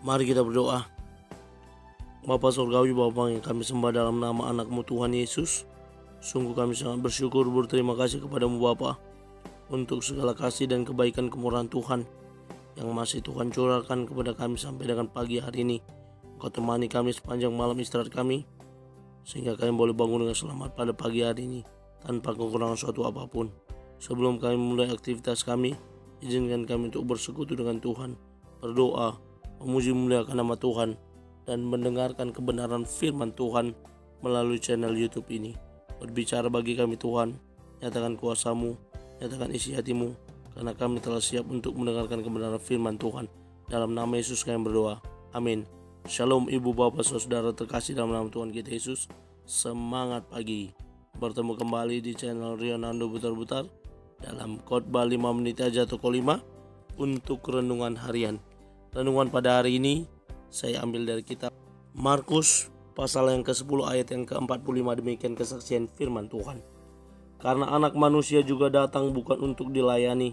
Mari kita berdoa. Bapa Surgawi, Bapa yang kami sembah dalam nama anak-Mu Tuhan Yesus, sungguh kami sangat bersyukur berterima kasih kepadamu Bapa untuk segala kasih dan kebaikan kemurahan Tuhan yang masih Tuhan curahkan kepada kami sampai dengan pagi hari ini. Engkau temani kami sepanjang malam istirahat kami, sehingga kami boleh bangun dengan selamat pada pagi hari ini tanpa kekurangan suatu apapun. Sebelum kami mulai aktivitas kami, izinkan kami untuk bersekutu dengan Tuhan, berdoa, memuji memuliakan nama Tuhan, dan mendengarkan kebenaran firman Tuhan melalui channel YouTube ini. Berbicara bagi kami Tuhan, nyatakan kuasa-Mu, nyatakan isi hati-Mu, karena kami telah siap untuk mendengarkan kebenaran firman Tuhan. Dalam nama Yesus kami berdoa, amin. Shalom ibu bapak saudara terkasih dalam nama Tuhan kita Yesus. Semangat pagi, bertemu kembali di channel Rionando Butar-Butar dalam khotbah 5 menit aja toko 5 untuk renungan harian. Renungan pada hari ini saya ambil dari kitab Markus pasal yang ke-10 ayat yang ke-45. Demikian kesaksian firman Tuhan. Karena anak manusia juga datang bukan untuk dilayani,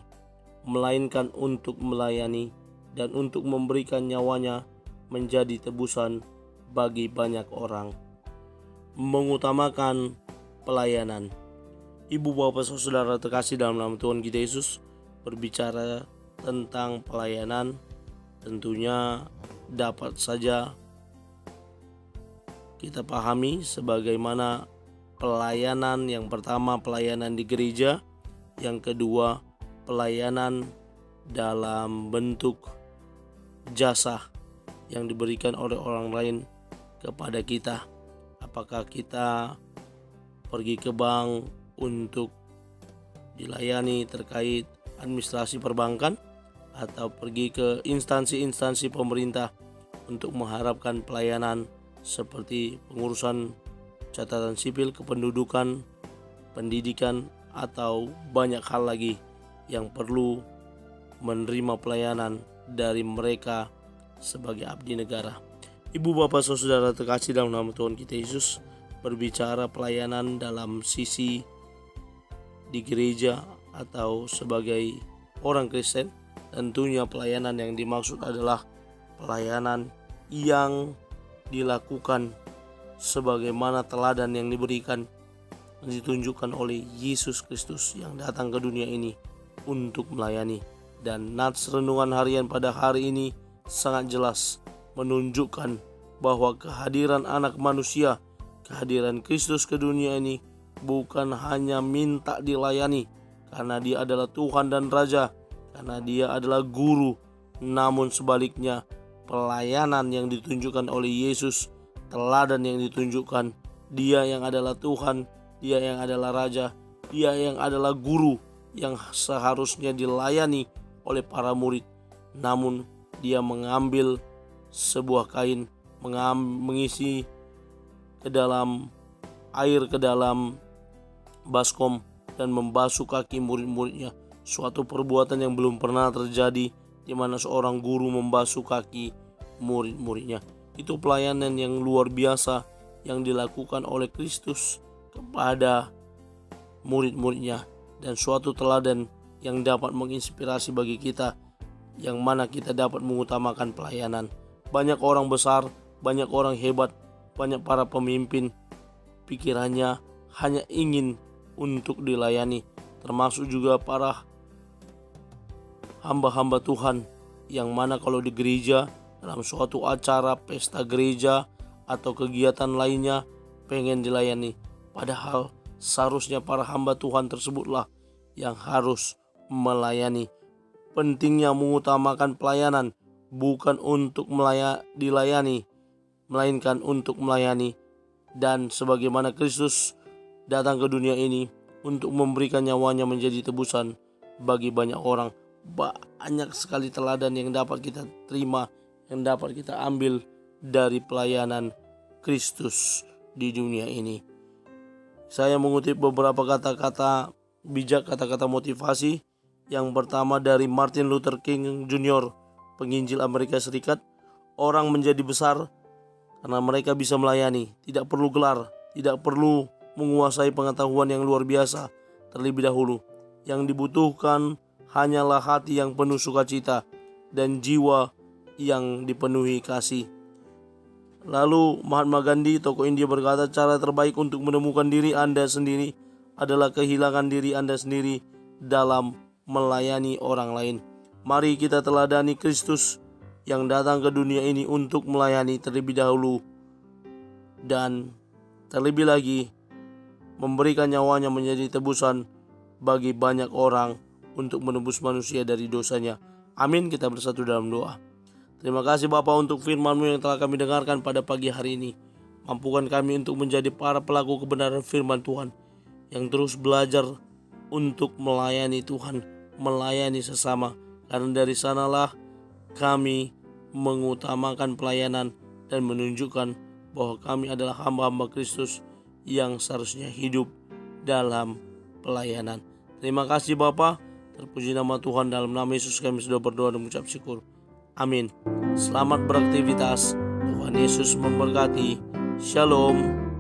melainkan untuk melayani dan untuk memberikan nyawanya menjadi tebusan bagi banyak orang. Mengutamakan pelayanan. Ibu bapak saudara terkasih dalam nama Tuhan kita Yesus, berbicara tentang pelayanan tentunya dapat saja kita pahami sebagaimana pelayanan yang pertama, pelayanan di gereja, yang kedua pelayanan dalam bentuk jasa yang diberikan oleh orang lain kepada kita. Apakah kita pergi ke bank untuk dilayani terkait administrasi perbankan, atau pergi ke instansi-instansi pemerintah untuk mengharapkan pelayanan seperti pengurusan catatan sipil, kependudukan, pendidikan, atau banyak hal lagi yang perlu menerima pelayanan dari mereka sebagai abdi negara. Ibu bapak saudara terkasih dalam nama Tuhan kita Yesus, berbicara pelayanan dalam sisi di gereja atau sebagai orang Kristen. Tentunya pelayanan yang dimaksud adalah pelayanan yang dilakukan sebagaimana teladan yang diberikan, ditunjukkan oleh Yesus Kristus yang datang ke dunia ini untuk melayani. Dan nats renungan harian pada hari ini sangat jelas menunjukkan bahwa kehadiran anak manusia, kehadiran Kristus ke dunia ini bukan hanya minta dilayani karena dia adalah Tuhan dan Raja, karena dia adalah guru, namun sebaliknya pelayanan yang ditunjukkan oleh Yesus, teladan yang ditunjukkan, dia yang adalah Tuhan, dia yang adalah Raja, dia yang adalah guru yang seharusnya dilayani oleh para murid, namun dia mengambil sebuah kain, mengisi ke dalam air, ke dalam baskom, dan membasuh kaki murid-muridnya. Suatu perbuatan yang belum pernah terjadi, di mana seorang guru membasuh kaki murid-muridnya. Itu pelayanan yang luar biasa yang dilakukan oleh Kristus kepada murid-muridnya, dan suatu teladan yang dapat menginspirasi bagi kita, yang mana kita dapat mengutamakan pelayanan. Banyak orang besar, banyak orang hebat, banyak para pemimpin pikirannya hanya ingin untuk dilayani, termasuk juga para hamba-hamba Tuhan yang mana kalau di gereja dalam suatu acara, pesta gereja atau kegiatan lainnya pengen dilayani, padahal seharusnya para hamba Tuhan tersebutlah yang harus melayani. Pentingnya mengutamakan pelayanan bukan untuk dilayani, melainkan untuk melayani. Dan sebagaimana Kristus datang ke dunia ini untuk memberikan nyawanya menjadi tebusan bagi banyak orang. Banyak sekali teladan yang dapat kita terima, yang dapat kita ambil dari pelayanan Kristus di dunia ini. Saya mengutip beberapa kata-kata bijak, kata-kata motivasi. Yang pertama dari Martin Luther King Jr., penginjil Amerika Serikat. Orang menjadi besar karena mereka bisa melayani, tidak perlu gelar, tidak perlu menguasai pengetahuan yang luar biasa terlebih dahulu. Yang dibutuhkan hanyalah hati yang penuh sukacita dan jiwa yang dipenuhi kasih. Lalu Mahatma Gandhi, tokoh India, berkata, cara terbaik untuk menemukan diri Anda sendiri adalah kehilangan diri Anda sendiri dalam melayani orang lain. Mari kita teladani Kristus yang datang ke dunia ini untuk melayani terlebih dahulu dan terlebih lagi memberikan nyawanya menjadi tebusan bagi banyak orang untuk menebus manusia dari dosanya. Amin. Kita bersatu dalam doa. Terima kasih Bapa untuk firman-Mu yang telah kami dengarkan pada pagi hari ini. Mampukan kami untuk menjadi para pelaku kebenaran firman Tuhan yang terus belajar untuk melayani Tuhan, melayani sesama. Karena dari sanalah kami mengutamakan pelayanan dan menunjukkan bahwa kami adalah hamba-hamba Kristus yang seharusnya hidup dalam pelayanan. Terima kasih Bapa. Terpuji nama Tuhan. Dalam nama Yesus kami sudah berdoa dan mengucap syukur. Amin. Selamat beraktivitas. Tuhan Yesus memberkati. Shalom.